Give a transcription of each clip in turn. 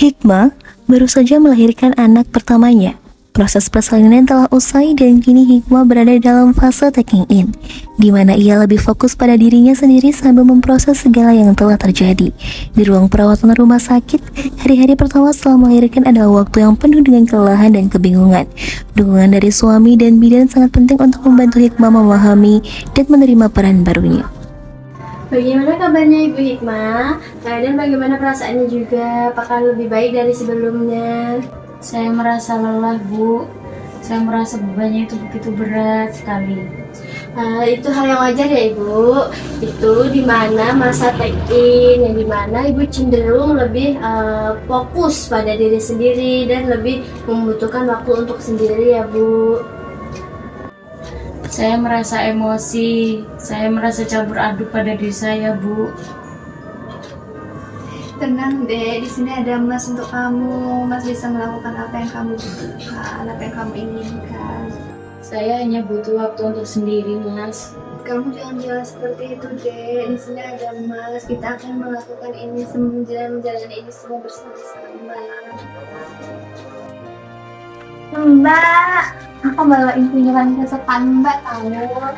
Hikmah baru saja melahirkan anak pertamanya. Proses persalinan telah usai dan kini Hikmah berada dalam fase taking in, di mana ia lebih fokus pada dirinya sendiri sambil memproses segala yang telah terjadi. Di ruang perawatan rumah sakit, hari-hari pertama setelah melahirkan adalah waktu yang penuh dengan kelelahan dan kebingungan. Dukungan dari suami dan bidan sangat penting untuk membantu Hikmah memahami dan menerima peran barunya. Bagaimana kabarnya Ibu Hikmah? Dan bagaimana perasaannya juga? Apakah lebih baik dari sebelumnya? Saya merasa lelah, Bu. Saya merasa bebannya itu begitu berat sekali. Itu hal yang wajar ya Ibu. Itu dimana masa take-in, yang dimana Ibu cenderung lebih fokus pada diri sendiri dan lebih membutuhkan waktu untuk sendiri ya Bu. Saya merasa emosi. Saya merasa campur aduk pada diri saya, Bu. Tenang deh, di sini ada Mas untuk kamu. Mas bisa melakukan apa yang kamu butuhkan, apa yang kamu inginkan. Saya hanya butuh waktu untuk sendiri, Mas. Kamu jangan bilang seperti itu deh. Di sini ada Mas. Kita akan melakukan ini menjalani ini semua bersama-sama. Mbak, aku bawain kunjungan kesukaan Mbak tahu. Terima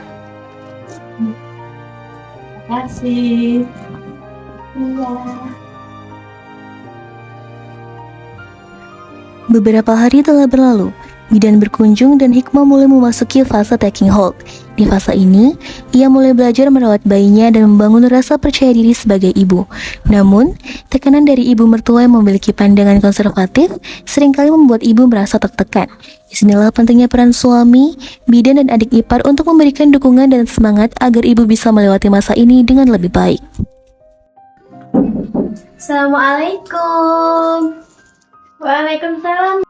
kasih. Iya. Beberapa hari telah berlalu, bidan berkunjung dan Hikmah mulai memasuki fase taking hold. Di fase ini, ia mulai belajar merawat bayinya dan membangun rasa percaya diri sebagai ibu. Namun, tekanan dari ibu mertua yang memiliki pandangan konservatif seringkali membuat ibu merasa tertekan. Disinilah pentingnya peran suami, bidan dan adik ipar untuk memberikan dukungan dan semangat agar ibu bisa melewati masa ini dengan lebih baik. Assalamualaikum. Waalaikumsalam.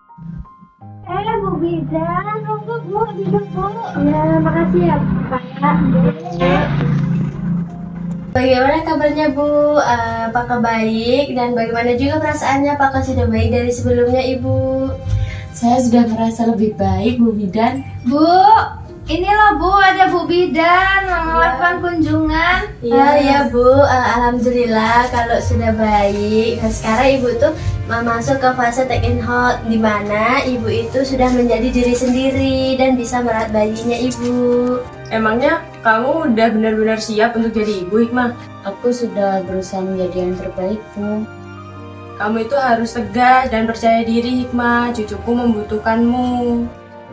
Bu Bidan, Bu, duduk Bu. Ya, makasih ya Pak. Bagaimana kabarnya Bu? Apakah baik? Dan bagaimana juga perasaannya? Apakah sudah baik dari sebelumnya Ibu? Saya sudah merasa lebih baik, Bu Bidan. Bu, ini loh Bu, ada Bu Bidan melakukan kunjungan. Iya Bu, alhamdulillah kalau sudah baik. Nah, sekarang Ibu tuh masuk ke fase take in hold, di mana Ibu itu sudah menjadi diri sendiri dan bisa merawat bayinya Ibu. Emangnya kamu udah benar-benar siap untuk jadi ibu, Hikmah? Aku sudah berusaha menjadi yang terbaik, Bu. Kamu itu harus tegas dan percaya diri, Hikmah. Cucuku membutuhkanmu.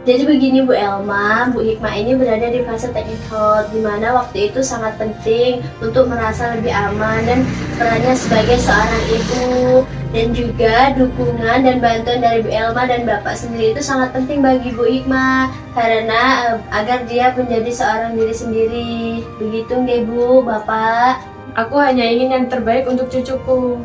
Jadi begini Bu Elma, Bu Hikmah ini berada di fase take in hold, di mana waktu itu sangat penting untuk merasa lebih aman dan perannya sebagai seorang ibu, dan juga dukungan dan bantuan dari Bu Elma dan Bapak sendiri itu sangat penting bagi Bu Hikmah karena agar dia menjadi seorang diri sendiri. Begitu nggih Bu, Bapak? Aku hanya ingin yang terbaik untuk cucuku.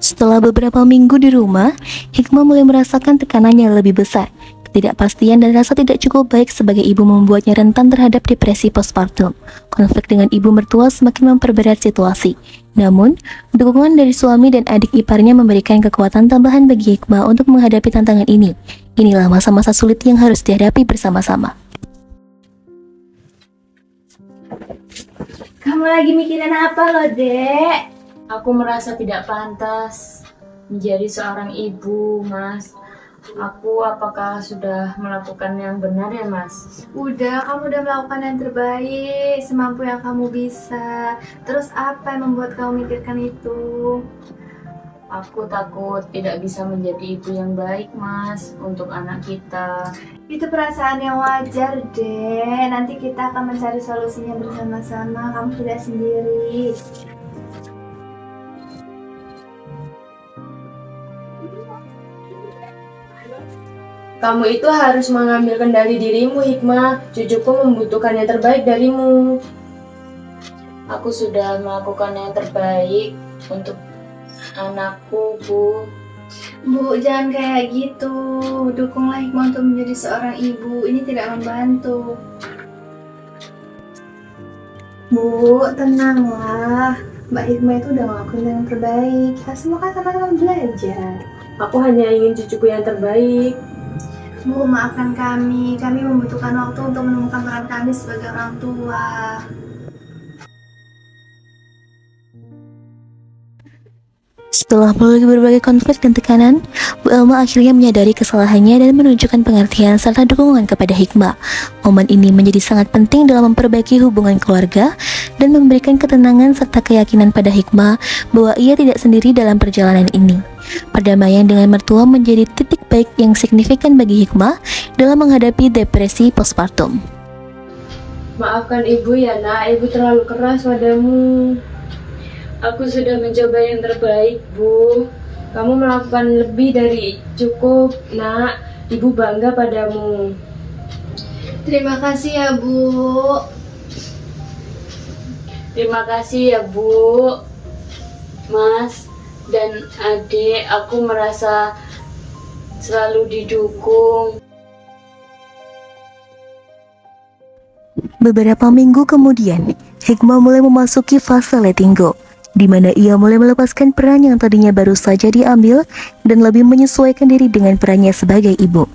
Setelah beberapa minggu di rumah, Hikmah mulai merasakan tekanan yang lebih besar. Ketidakpastian dan rasa tidak cukup baik sebagai ibu membuatnya rentan terhadap depresi postpartum. Konflik dengan ibu mertua semakin memperberat situasi. Namun, dukungan dari suami dan adik iparnya memberikan kekuatan tambahan bagi Hikmah untuk menghadapi tantangan ini. Inilah masa-masa sulit yang harus dihadapi bersama-sama. Kamu lagi mikirin apa loh, Dek? Aku merasa tidak pantas menjadi seorang ibu, Mas. Aku apakah sudah melakukan yang benar ya, Mas? Udah, kamu udah melakukan yang terbaik, semampu yang kamu bisa. Terus apa yang membuat kamu mikirkan itu? Aku takut tidak bisa menjadi ibu yang baik, Mas, untuk anak kita. Itu perasaan yang wajar, Dek. Nanti kita akan mencari solusinya bersama-sama. Kamu tidak sendiri. Kamu itu harus mengambil kendali dirimu, Hikmah. Cucuku membutuhkan yang terbaik darimu. Aku sudah melakukan yang terbaik untuk anakku, Bu. Bu, jangan kayak gitu. Dukunglah Hikmah untuk menjadi seorang ibu. Ini tidak membantu. Bu, tenanglah. Mbak Hikmah itu udah ngelakuin yang terbaik. Kita semua kan sama-sama belajar. Aku hanya ingin cucuku yang terbaik. Bu, maafkan kami. Kami membutuhkan waktu untuk menemukan peran kami sebagai orang tua. Setelah melalui berbagai konflik dan tekanan, Bu Elma akhirnya menyadari kesalahannya dan menunjukkan pengertian serta dukungan kepada Hikmah. Momen ini menjadi sangat penting dalam memperbaiki hubungan keluarga dan memberikan ketenangan serta keyakinan pada Hikmah bahwa ia tidak sendiri dalam perjalanan ini. Perdamaian dengan mertua menjadi titik baik yang signifikan bagi Hikmah dalam menghadapi depresi postpartum. Maafkan ibu ya nak, ibu terlalu keras padamu. Aku sudah mencoba yang terbaik, Bu. Kamu melakukan lebih dari cukup, nak. Ibu bangga padamu. Terima kasih ya Bu. Terima kasih ya, Bu, Mas, dan adik. Aku merasa selalu didukung. Beberapa minggu kemudian, Hikmah mulai memasuki fase letting go, di mana ia mulai melepaskan peran yang tadinya baru saja diambil dan lebih menyesuaikan diri dengan perannya sebagai ibu.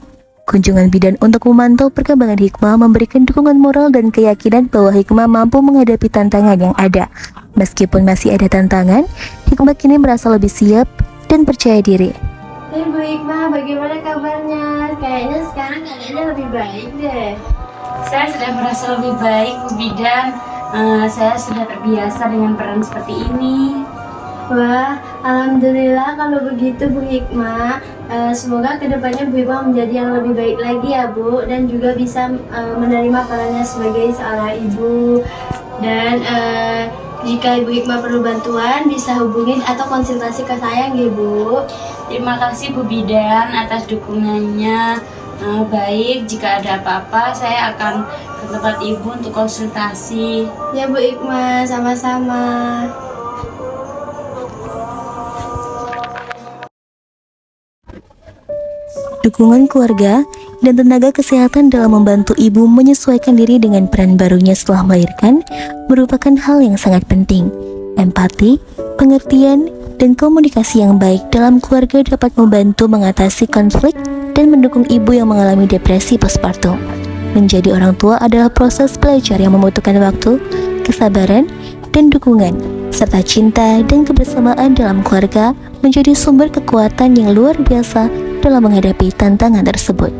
Kunjungan bidan untuk memantau perkembangan Hikmah memberikan dukungan moral dan keyakinan bahwa Hikmah mampu menghadapi tantangan yang ada. Meskipun masih ada tantangan, Hikmah kini merasa lebih siap dan percaya diri. Hai Bu Hikmah, bagaimana kabarnya? Kayaknya sekarang keadaannya lebih baik deh. Saya sudah merasa lebih baik, Bu Bidan. Saya sudah terbiasa dengan peran seperti ini. Wah, alhamdulillah kalau begitu Bu Hikmah. Semoga kedepannya Bu Hikmah menjadi yang lebih baik lagi ya Bu, dan juga bisa menerima perannya sebagai seorang ibu. Dan jika Ibu Hikmah perlu bantuan, bisa hubungin atau konsultasi ke saya ya Bu. Terima kasih Bu Bidan atas dukungannya. Baik, jika ada apa-apa saya akan ke tempat Ibu untuk konsultasi. Ya Bu Hikmah, sama-sama. Dukungan keluarga dan tenaga kesehatan dalam membantu ibu menyesuaikan diri dengan peran barunya setelah melahirkan merupakan hal yang sangat penting. Empati, pengertian, dan komunikasi yang baik dalam keluarga dapat membantu mengatasi konflik dan mendukung ibu yang mengalami depresi postpartum. Menjadi orang tua adalah proses belajar yang membutuhkan waktu, kesabaran, dan dukungan, serta cinta dan kebersamaan dalam keluarga menjadi sumber kekuatan yang luar biasa dalam menghadapi tantangan tersebut.